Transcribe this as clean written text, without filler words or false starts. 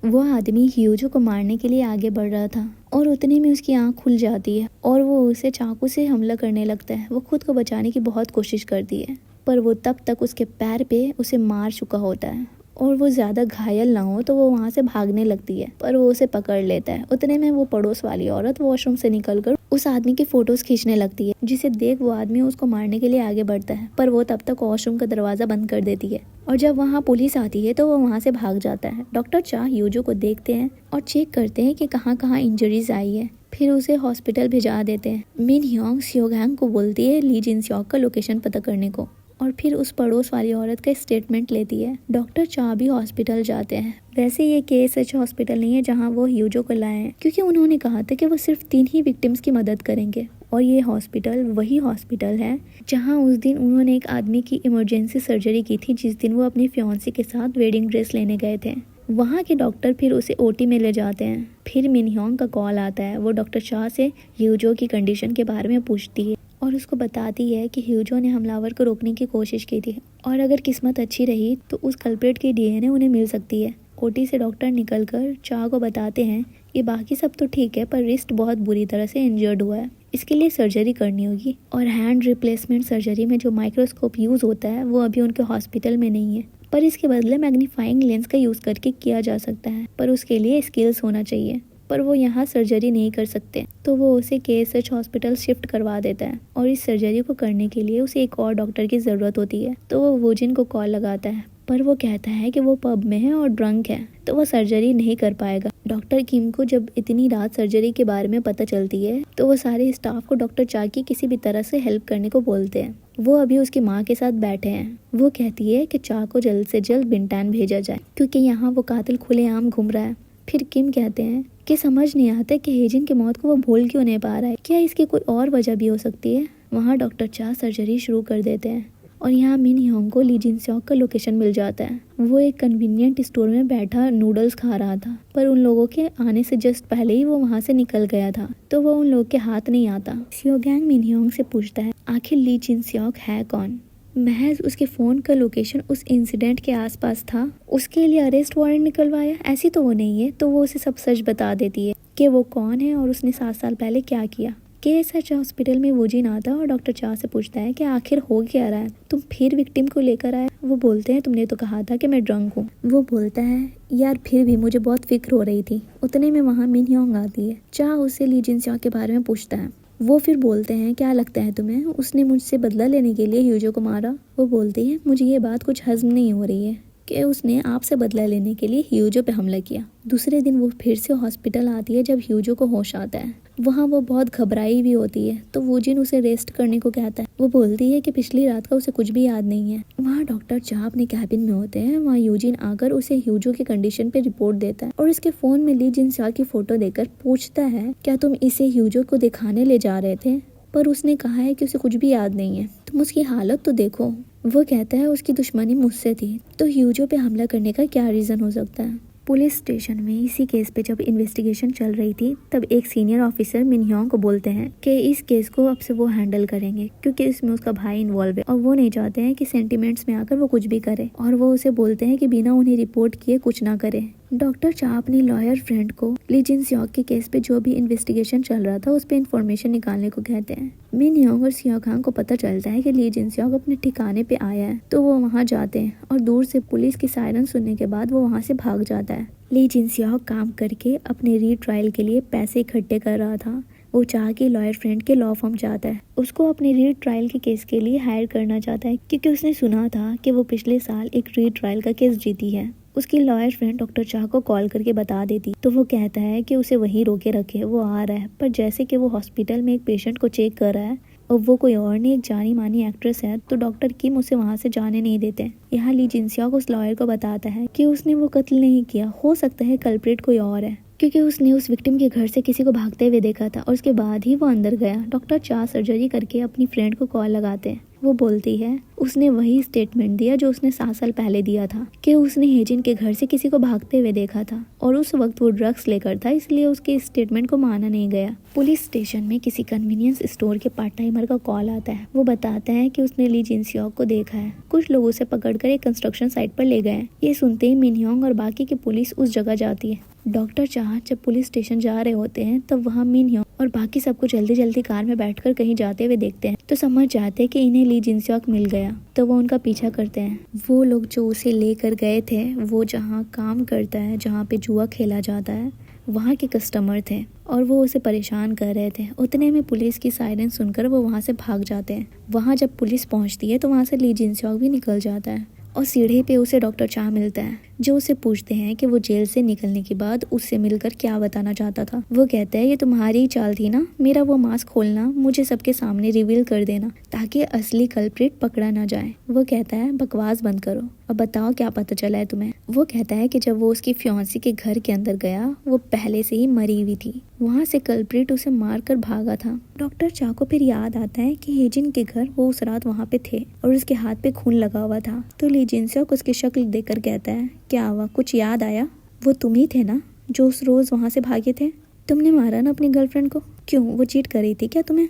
वो आदमी ह्यूजो को मारने के लिए आगे बढ़ रहा था और उतने में उसकी आंख खुल जाती है और वो उसे चाकू से हमला करने लगता है। वो खुद को बचाने की बहुत कोशिश करती है पर वो तब तक उसके पैर पे उसे मार चुका होता है और वो ज़्यादा घायल ना हो तो वो वहाँ से भागने लगती है पर वो उसे पकड़ लेता है। उतने में वो पड़ोस वाली औरत वॉशरूम से निकलकर उस आदमी की फोटोज खींचने लगती है, जिसे देख वो आदमी उसको मारने के लिए आगे बढ़ता है पर वो तब तक वॉशरूम का दरवाजा बंद कर देती है और जब वहाँ पुलिस आती है तो वो वहाँ से भाग जाता है। डॉक्टर चा ह्यूजो को देखते हैं और चेक करते हैं कि कहाँ कहाँ इंजरीज आई है, फिर उसे हॉस्पिटल भिजा देते हैं। मिन ह्योंग सियोगैंग को बोलती है ली जिन सियोग का लोकेशन पता करने को और फिर उस पड़ोस वाली औरत का स्टेटमेंट लेती है। डॉक्टर चा भी हॉस्पिटल जाते हैं। वैसे ये KSH हॉस्पिटल नहीं है जहां वो ह्यूजो को लाए हैं, क्योंकि उन्होंने कहा था कि वो सिर्फ 3 ही विक्टिम्स की मदद करेंगे और ये हॉस्पिटल वही हॉस्पिटल है जहां उस दिन उन्होंने एक आदमी की इमरजेंसी सर्जरी की थी, जिस दिन वो अपनी फियांसी के साथ वेडिंग ड्रेस लेने गए थे। वहाँ के डॉक्टर फिर उसे OT में ले जाते हैं। फिर मिन ह्योंग का कॉल आता है। वो डॉक्टर शाह से ह्यूजो की कंडीशन के बारे में पूछती है और उसको बताती है कि ह्यूजो ने हमलावर को रोकने की कोशिश की थी और अगर किस्मत अच्छी रही तो उस कल्प्रेट की DNA उन्हें मिल सकती है। OT से डॉक्टर निकलकर चाह को बताते हैं कि बाकी सब तो ठीक है पर रिस्ट बहुत बुरी तरह से इंजर्ड हुआ है, इसके लिए सर्जरी करनी होगी और हैंड रिप्लेसमेंट सर्जरी में जो माइक्रोस्कोप यूज़ होता है वो अभी उनके हॉस्पिटल में नहीं है, पर इसके बदले मैग्नीफाइंग लेंस का यूज़ करके किया जा सकता है, पर उसके लिए स्किल्स होना चाहिए। पर वो यहाँ सर्जरी नहीं कर सकते तो वो उसे KSH हॉस्पिटल शिफ्ट करवा देता है और इस सर्जरी को करने के लिए उसे एक और डॉक्टर की ज़रूरत होती है। तो वो वोजिन को कॉल लगाता है पर वो कहता है कि वो पब में है और ड्रंक है तो वो सर्जरी नहीं कर पाएगा। डॉक्टर किम को जब इतनी रात सर्जरी के बारे में पता चलती है तो वो सारे स्टाफ को डॉक्टर चा की किसी भी तरह से हेल्प करने को बोलते हैं। वो अभी उसकी माँ के साथ बैठे हैं। वो कहती है कि चा को जल्द से जल्द बिंटान भेजा जाए क्योंकि यहाँ वो कातिल खुलेआम घूम रहा है। फिर किम कहते हैं कि समझ नहीं आता कि हेजिन की मौत को वो भूल क्यों नहीं पा रहा है, क्या इसकी कोई और वजह भी हो सकती है। वहाँ डॉक्टर चा सर्जरी शुरू कर देते हैं और यहाँ मिन ह्योंग को ली जिन सियोग का लोकेशन मिल जाता है। वो एक कन्वीनियंट स्टोर में बैठा नूडल्स खा रहा था पर उन लोगों के आने से जस्ट पहले ही वो वहाँ से निकल गया था तो वो उन लोगों के हाथ नहीं आता। सियोगैंग मिन ह्योंग से पूछता है आखिर ली जिन सियोग है कौन। महज उसके फ़ोन का लोकेशन उस इंसिडेंट के आसपास था, उसके लिए अरेस्ट वारंट निकलवाया, ऐसी तो वो नहीं है। तो वो उसे सब सच बता देती है कि वो कौन है और उसने 7 साल पहले क्या किया। KSH हॉस्पिटल में वोजिन आता है और डॉक्टर चा से पूछता है कि आखिर हो क्या रहा है, तुम फिर विक्टिम को लेकर आए। वो बोलते हैं तुमने तो कहा था कि मैं ड्रंक हूँ। वो बोलता है यार फिर भी मुझे बहुत फिक्र हो रही थी। उतने में वहाँ मिन ह्योंग आती है। चा उससे ली जिन सियोग के बारे में पूछता है। वो फिर बोलते हैं क्या लगता है तुम्हें उसने मुझसे बदला लेने के लिए ह्यूजो को मारा। वो बोलती है मुझे ये बात कुछ हजम नहीं हो रही है कि उसने आपसे बदला लेने के लिए ह्यूजो पे हमला किया। दूसरे दिन वो फिर से हॉस्पिटल आती है जब ह्यूजो को होश आता है। वहाँ वो बहुत घबराई भी होती है तो वोजिन उसे रेस्ट करने को कहता है। वो बोलती है कि पिछली रात का उसे कुछ भी याद नहीं है। वहाँ डॉक्टर चा अपने कैबिन में होते हैं। वहाँ यूजिन आकर उसे ह्यूजो की कंडीशन पे रिपोर्ट देता है और इसके फोन में ली जिन सियोग की फोटो देकर पूछता है क्या तुम इसे ह्यूजो को दिखाने ले जा रहे थे, पर उसने कहा है कि उसे कुछ भी याद नहीं है। तुम उसकी हालत तो देखो। वो कहता है उसकी दुश्मनी मुझसे थी तो ह्यूजो पे हमला करने का क्या रीज़न हो सकता है। पुलिस स्टेशन में इसी केस पे जब इन्वेस्टिगेशन चल रही थी तब एक सीनियर ऑफिसर मिन ह्योंग को बोलते हैं कि इस केस को अब से वो हैंडल करेंगे क्योंकि इसमें उसका भाई इन्वॉल्व है और वो नहीं चाहते हैं कि सेंटिमेंट्स में आकर वो कुछ भी करे और वो उसे बोलते हैं कि बिना उन्हें रिपोर्ट किए कुछ ना करे। डॉक्टर चा अपनी लॉयर फ्रेंड को ली जिन सियोग के केस पे जो भी इन्वेस्टिगेशन चल रहा था उस पे इन्फॉर्मेशन निकालने को कहते हैं। मिन ह्योंग और सियोगांग को पता चलता है कि ली जिन सियोग अपने ठिकाने पे आया है तो वो वहाँ जाते हैं और दूर से पुलिस की सायरन सुनने के बाद वो वहाँ से भाग जाता है। ली जिन सियोग काम करके अपने रीट्रायल के लिए पैसे इकट्ठे कर रहा था। वो चाह की लॉयर फ्रेंड के लॉ फर्म चाहता है, उसको अपने रीट्रायल के केस के लिए हायर करना चाहता है क्योंकि उसने सुना था कि वो पिछले साल एक रीट्रायल का केस जीती है। उसकी लॉयर फ्रेंड डॉक्टर चाह को कॉल करके बता देती तो वो कहता है कि उसे वहीं रोके रखे, वो आ रहा है। पर जैसे कि वो हॉस्पिटल में एक पेशेंट को चेक कर रहा है और वो कोई और नहीं एक जानी मानी एक्ट्रेस है तो डॉक्टर किम उसे वहाँ से जाने नहीं देते। यहाँ ली जिन सियोग उस लॉयर को बताता है कि उसने वो कत्ल नहीं किया, हो सकता है कल्प्रेट कोई और है क्योंकि उसने उस विक्टिम के घर से किसी को भागते हुए देखा था और उसके बाद ही वो अंदर गया। डॉक्टर चा सर्जरी करके अपनी फ्रेंड को कॉल लगाते हैं। वो बोलती है उसने वही स्टेटमेंट दिया जो उसने 7 साल पहले दिया था कि उसने हेजिन के घर से किसी को भागते हुए देखा था और उस वक्त वो ड्रग्स लेकर था, इसलिए उसके स्टेटमेंट को माना नहीं गया। पुलिस स्टेशन में किसी कन्वीनियंस स्टोर के पार्ट टाइमर का कॉल आता है। वो बताता है कि उसने ली जिनसियोक को देखा है। कुछ लोग उसे पकड़कर एक कंस्ट्रक्शन साइट पर ले गए। ये सुनते ही मिनयोंग और बाकी की पुलिस उस जगह जाती है। डॉक्टर चाह जब पुलिस स्टेशन जा रहे होते हैं तब वहाँ मिनयोंग और बाकी सबको जल्दी जल्दी कार में बैठकर कहीं जाते हुए देखते हैं, तो समझ जाते हैं कि इन्हें ली जिनसियोक मिल गया। तो वो उनका पीछा करते हैं। वो लोग जो उसे लेकर गए थे वो जहाँ काम करता है, जहाँ पे जुआ खेला जाता है, वहाँ के कस्टमर थे और वो उसे परेशान कर रहे थे। उतने में पुलिस की सायरन सुनकर वो वहाँ से भाग जाते हैं। वहाँ जब पुलिस पहुँचती है तो वहाँ से ली जिनसियोक भी निकल जाता है और सीढ़ी पे उसे डॉक्टर चाह मिलता है, जो उसे पूछते हैं कि वो जेल से निकलने के बाद उससे मिलकर क्या बताना चाहता था। वो कहता है ये तुम्हारी ही चाल थी ना, मेरा वो मास्क खोलना, मुझे सबके सामने रिवील कर देना ताकि असली कल्प्रिट पकड़ा ना जाए। वो कहता है बकवास बंद करो, अब बताओ क्या पता चला है तुम्हें। वो कहता है कि जब वो उसकी फियांसी के घर के अंदर गया वो पहले से ही मरी हुई थी, वहाँ से कल्प्रिट उसे मारकर भागा था। डॉक्टर चाह को फिर याद आता है कि हेजिन के घर वो उस रात वहाँ पे थे और उसके हाथ पे खून लगा हुआ था। तो ली जिनसियोक उसकी शक्ल देखकर कहता है क्या हुआ, कुछ याद आया? वो तुम ही थे ना जो उस रोज वहाँ से भागे थे? तुमने मारा ना अपनी गर्लफ्रेंड को? क्यों, वो चीट कर रही थी क्या तुम्हें?